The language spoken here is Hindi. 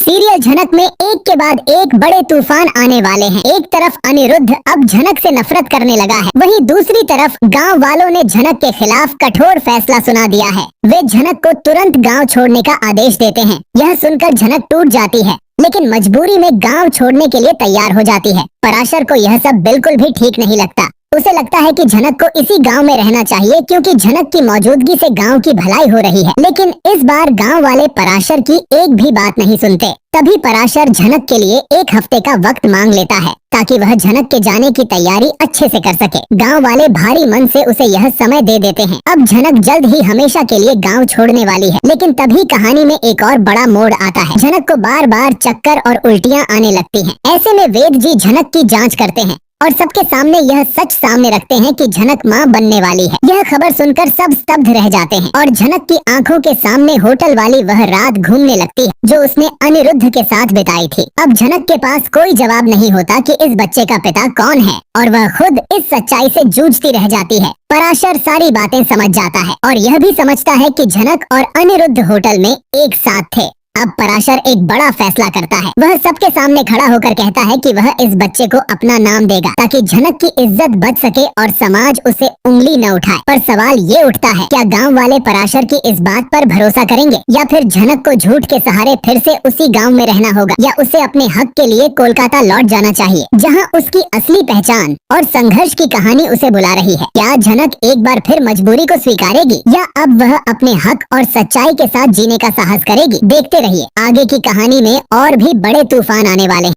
सीरियल झनक में एक के बाद एक बड़े तूफान आने वाले हैं। एक तरफ अनिरुद्ध अब झनक से नफरत करने लगा है, वहीं दूसरी तरफ गांव वालों ने झनक के खिलाफ कठोर फैसला सुना दिया है। वे झनक को तुरंत गांव छोड़ने का आदेश देते हैं। यह सुनकर झनक टूट जाती है, लेकिन मजबूरी में गांव छोड़ने के लिए तैयार हो जाती है। पराशर को यह सब बिल्कुल भी ठीक नहीं लगता। उसे लगता है कि झनक को इसी गांव में रहना चाहिए, क्योंकि झनक की मौजूदगी से गांव की भलाई हो रही है। लेकिन इस बार गांव वाले पराशर की एक भी बात नहीं सुनते। तभी पराशर झनक के लिए एक हफ्ते का वक्त मांग लेता है, ताकि वह झनक के जाने की तैयारी अच्छे से कर सके। गांव वाले भारी मन से उसे यह समय दे देते हैं। अब झनक जल्द ही हमेशा के लिए गांव छोड़ने वाली है। लेकिन तभी कहानी में एक और बड़ा मोड़ आता है। झनक को बार बार चक्कर और उल्टियां आने लगती हैं। ऐसे में वेद जी झनक की जांच करते हैं और सबके सामने यह सच सामने रखते हैं कि झनक मां बनने वाली है। यह खबर सुनकर सब स्तब्ध रह जाते हैं और झनक की आंखों के सामने होटल वाली वह रात घूमने लगती है जो उसने अनिरुद्ध के साथ बिताई थी। अब झनक के पास कोई जवाब नहीं होता कि इस बच्चे का पिता कौन है, और वह खुद इस सच्चाई से जूझती रह जाती है। पराशर सारी बातें समझ जाता है और यह भी समझता है कि झनक और अनिरुद्ध होटल में एक साथ थे। अब पराशर एक बड़ा फैसला करता है। वह सबके सामने खड़ा होकर कहता है कि वह इस बच्चे को अपना नाम देगा, ताकि झनक की इज्जत बच सके और समाज उसे उंगली न उठाए। पर सवाल ये उठता है, क्या गांव वाले पराशर की इस बात पर भरोसा करेंगे, या फिर झनक को झूठ के सहारे फिर से उसी गांव में रहना होगा, या उसे अपने हक के लिए कोलकाता लौट जाना चाहिए, जहाँ उसकी असली पहचान और संघर्ष की कहानी उसे बुला रही है। क्या झनक एक बार फिर मजबूरी को स्वीकारेगी, या अब वह अपने हक और सच्चाई के साथ जीने का साहस करेगी? देखते रहिए, आगे की कहानी में और भी बड़े तूफान आने वाले हैं।